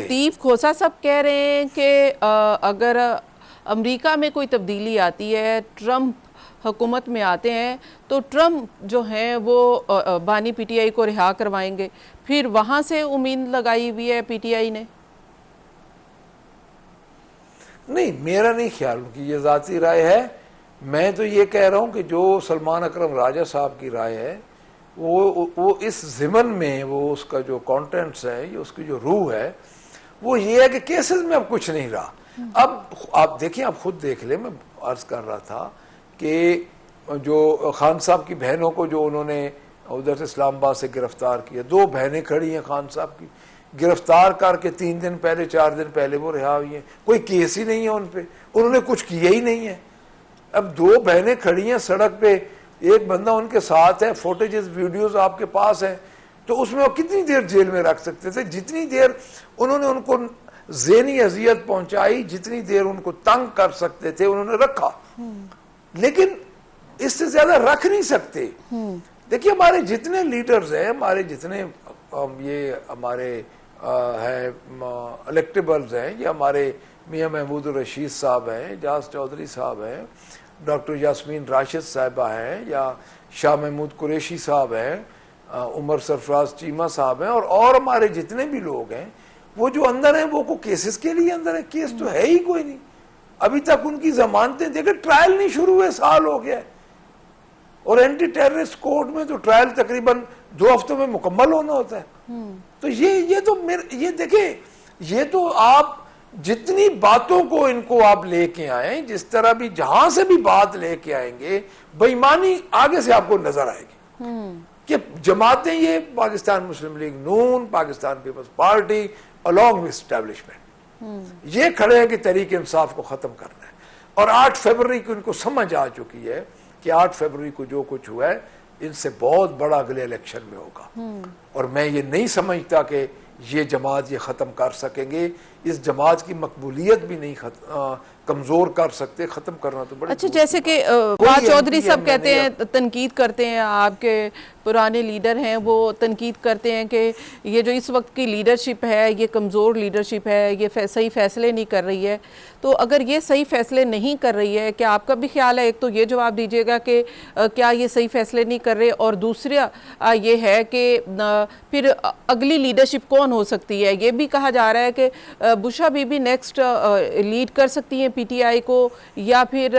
لطیف کھوسا صاحب کہہ رہے ہیں کہ اگر امریکہ میں کوئی تبدیلی آتی ہے، ٹرمپ حکومت میں آتے ہیں تو ٹرمپ جو ہیں وہ بانی پی ٹی آئی کو رہا کروائیں گے، پھر وہاں سے امید لگائی ہوئی ہے پی ٹی آئی نے؟ نہیں، میرا نہیں خیال کہ یہ ذاتی رائے ہے. میں تو یہ کہہ رہا ہوں کہ جو سلمان اکرم راجہ صاحب کی رائے ہے وہ اس ضمن میں وہ اس کا جو کانٹینٹس ہے، یہ اس کی جو روح ہے وہ یہ ہے کہ کیسز میں اب کچھ نہیں رہا. اب آپ دیکھیں، آپ خود دیکھ لیں، میں عرض کر رہا تھا کہ جو خان صاحب کی بہنوں کو جو انہوں نے ادھر سے اسلام آباد سے گرفتار کیا، 2 بہنیں کھڑی ہیں خان صاحب کی، گرفتار کر کے 3 دن پہلے 4 دن پہلے وہ رہا ہوئی ہیں، کوئی کیس ہی نہیں ہے ان پہ، انہوں نے کچھ کیا ہی نہیں ہے. اب 2 بہنیں کھڑی ہیں سڑک پہ، ایک بندہ ان کے ساتھ ہے، فوٹیجز ویڈیوز آپ کے پاس ہیں، تو اس میں وہ کتنی دیر جیل میں رکھ سکتے تھے؟ جتنی دیر انہوں نے ان کو ذہنی اذیت پہنچائی، جتنی دیر ان کو تنگ کر سکتے تھے انہوں نے رکھا، لیکن اس سے زیادہ رکھ نہیں سکتے. دیکھیے ہمارے جتنے لیڈرز ہیں، ہمارے جتنے یہ ہمارے ہے الیکٹیبلز ہیں، یہ ہمارے میاں محمود الرشید صاحب ہیں، اعجاز چودھری صاحب ہیں، ڈاکٹر یاسمین راشد صاحبہ ہیں، یا شاہ محمود قریشی صاحب ہیں، عمر سرفراز چیمہ صاحب ہیں، اور ہمارے جتنے بھی لوگ ہیں وہ جو اندر ہیں وہ کو کیسز کے لیے اندر ہے. کیس تو ہے ہی کوئی نہیں، ابھی تک ان کی ضمانتیں دیکھیں، ٹرائل نہیں شروع ہوئے، سال ہو گیا ہے، اور اینٹی ٹیررسٹ کورٹ میں تو ٹرائل تقریباً 2 ہفتوں میں مکمل ہونا ہوتا ہے. تو یہ تو یہ دیکھیں، یہ تو آپ جتنی باتوں کو ان کو آپ لے کے آئیں، جس طرح بھی جہاں سے بھی بات لے کے آئیں گے، بے ایمانی آگے سے آپ کو نظر آئے گی. کہ جماعتیں یہ Pakistan Muslim League Noon, Pakistan Peoples Party along with establishment یہ کھڑے ہیں کہ تحریک انصاف کو ختم کرنا ہے. اور 8 فروری کو ان کو سمجھ آ چکی ہے کہ 8 فروری کو جو کچھ ہوا ہے ان سے بہت بڑا اگلے الیکشن میں ہوگا. اور میں یہ نہیں سمجھتا کہ یہ جماعت یہ ختم کر سکیں گے. اس جماعت کی مقبولیت بھی نہیں کمزور کر سکتے. ختم کرنا تو بڑا اچھا، جیسے کہ چودھری صاحب کہتے ہیں، تنقید کرتے ہیں، آپ کے پرانے لیڈر ہیں، وہ تنقید کرتے ہیں کہ یہ جو اس وقت کی لیڈرشپ ہے یہ کمزور لیڈرشپ ہے، یہ صحیح فیصلے نہیں کر رہی ہے. تو اگر یہ صحیح فیصلے نہیں کر رہی ہے، کیا آپ کا بھی خیال ہے؟ ایک تو یہ جواب دیجیے گا کہ کیا یہ صحیح فیصلے نہیں کر رہے، اور دوسرا یہ ہے کہ پھر اگلی لیڈرشپ کون ہو سکتی ہے؟ یہ بھی کہا جا رہا ہے کہ بشرا بی بی نیکسٹ لیڈ کر سکتی ہیں پی ٹی آئی کو، یا پھر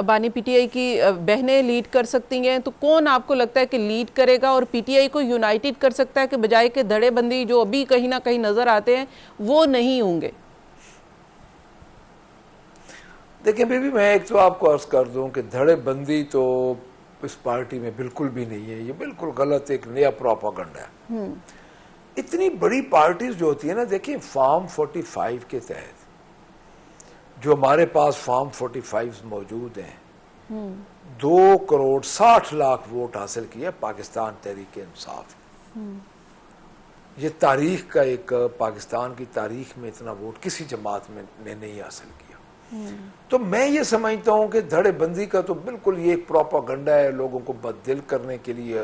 بانی پی ٹی آئی کی بہنیں لیڈ کر سکتی ہیں. تو کون آپ کو لگتا ہے کہ لیڈ کرے گا اور پی ٹی آئی کو یونائٹڈ کر سکتا ہے، کہ بجائے کہ دھڑے بندی جو ابھی کہیں نہ کہیں نظر آتے ہیں وہ نہیں ہوں گے؟ دیکھیں بی بی، میں ایک تو آپ کو عرض کر دوں کہ دھڑے بندی تو اس پارٹی میں بالکل بھی نہیں ہے. یہ بالکل غلط ایک نیا پروپیگنڈا ہے. اتنی بڑی پارٹیز جو ہوتی ہے نا، دیکھیں فارم 45 کے تحت جو ہمارے پاس فارم 45 موجود ہیں، 2,60,00,000 ووٹ حاصل کیا پاکستان تحریک انصاف. یہ تاریخ کا ایک، پاکستان کی تاریخ میں اتنا ووٹ کسی جماعت میں نے نہیں حاصل کیا. تو میں یہ سمجھتا ہوں کہ دھڑے بندی کا تو بالکل یہ ایک پروپیگنڈا ہے لوگوں کو بددل کرنے کے لیے.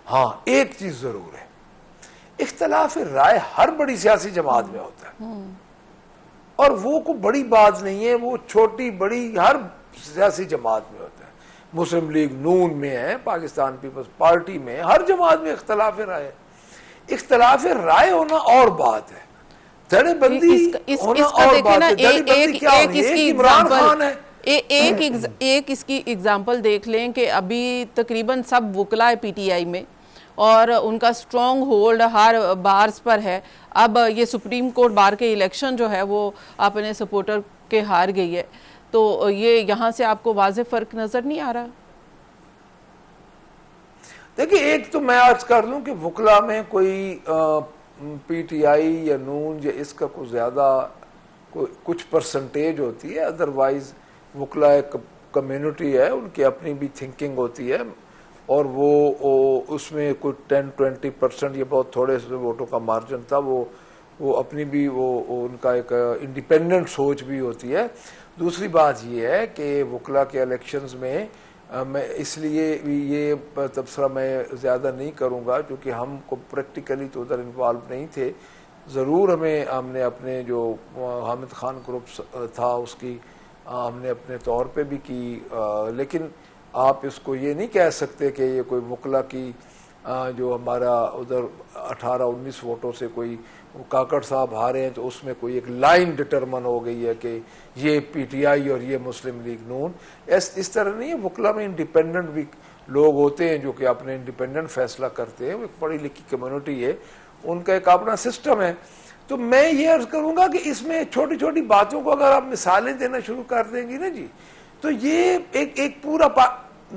ہاں، ایک چیز ضرور ہے، اختلاف رائے ہر بڑی سیاسی جماعت میں ہوتا ہے، اور وہ کوئی بڑی بات نہیں ہے، وہ چھوٹی بڑی ہر سیاسی جماعت میں ہوتا ہے. مسلم لیگ نون میں ہے، پاکستان پیپلز پارٹی میں، ہر جماعت میں اختلاف رائے ہے. اختلاف رائے ہونا اور بات ہے، دھڑے بندی ہونا اور بات ہے. دھڑے بندی کیا ہونی ہے؟ ایک عمران خان ہے. ایک اس کی اگزامپل دیکھ لیں کہ ابھی تقریباً سب وکلاء پی ٹی آئی میں، اور ان کا سٹرونگ ہولڈ ہر بارز پر ہے. اب یہ سپریم کورٹ بار کے الیکشن جو ہے وہ اپنے سپورٹر کے ہار گئی ہے. تو یہ یہاں سے آپ کو واضح فرق نظر نہیں آ رہا؟ دیکھیں، ایک تو میں عرض کر لوں کہ وکلا میں کوئی پی ٹی آئی یا نون یا اس کا کوئی زیادہ کچھ پرسنٹیج ہوتی ہے. ادروائز وکلا ایک کمیونٹی ہے، ان کی اپنی بھی تھنکنگ ہوتی ہے، اور وہ اس میں کوئی 10-20% یہ بہت تھوڑے سے ووٹوں کا مارجن تھا، وہ اپنی بھی وہ ان کا ایک انڈیپینڈنٹ سوچ بھی ہوتی ہے. دوسری بات یہ ہے کہ وکلا کے الیکشنز میں میں اس لیے یہ تبصرہ میں زیادہ نہیں کروں گا کیونکہ ہم کو پریکٹیکلی تو ادھر انوالو نہیں تھے. ضرور ہم نے اپنے جو حامد خان گروپ تھا اس کی ہم نے اپنے طور پہ بھی کی، لیکن آپ اس کو یہ نہیں کہہ سکتے کہ یہ کوئی وکلا کی جو ہمارا ادھر 18-19 ووٹوں سے کوئی کاکڑ صاحب ہارے ہیں تو اس میں کوئی ایک لائن ڈٹرمن ہو گئی ہے کہ یہ پی ٹی آئی اور یہ مسلم لیگ نون، اس طرح نہیں ہے۔ وکلا میں انڈیپینڈنٹ بھی لوگ ہوتے ہیں جو کہ اپنے انڈیپینڈنٹ فیصلہ کرتے ہیں، وہ ایک پڑھی لکھی کمیونٹی ہے، ان کا ایک اپنا سسٹم ہے۔ تو میں یہ عرض کروں گا کہ اس میں چھوٹی چھوٹی باتوں کو اگر آپ مثالیں دینا شروع کر دیں گی نا جی، تو یہ ایک پورا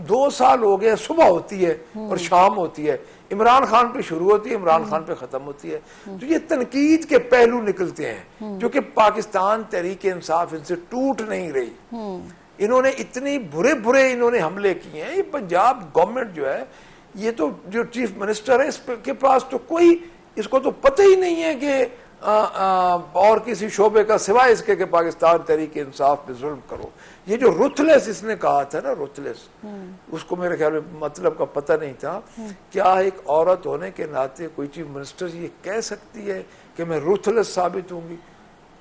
2 سال ہو گئے، صبح ہوتی ہے اور شام ہوتی ہے، عمران خان پہ شروع ہوتی ہے، عمران خان پہ ختم ہوتی ہے، تو یہ تنقید کے پہلو نکلتے ہیں جو کہ پاکستان تحریک انصاف ان سے ٹوٹ نہیں رہی۔ انہوں نے اتنی برے انہوں نے حملے کیے ہیں۔ یہ پنجاب گورنمنٹ جو ہے، یہ تو جو چیف منسٹر ہے اس کے پاس تو کوئی، اس کو تو پتہ ہی نہیں ہے کہ اور کسی شعبے کا سوائے اس کے کہ پاکستان تحریک انصاف پہ ظلم کرو۔ یہ جو رuthless اس نے کہا تھا نا، ruthless، اس کو میرے خیال میں مطلب کا پتہ نہیں تھا۔ کیا ایک عورت ہونے کے ناطے کوئی چیف منسٹر یہ کہہ سکتی ہے کہ میں ruthless ثابت ہوں گی؟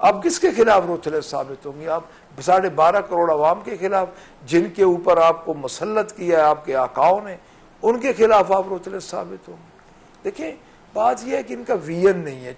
آپ کس کے خلاف ruthless ثابت ہوں گی؟ آپ 12.5 کروڑ عوام کے خلاف، جن کے اوپر آپ کو مسلط کیا ہے آپ کے آقاؤں نے، ان کے خلاف آپ ruthless ثابت ہوں گے؟ دیکھیں بات یہ ہے کہ ان کا ویژن نہیں ہے۔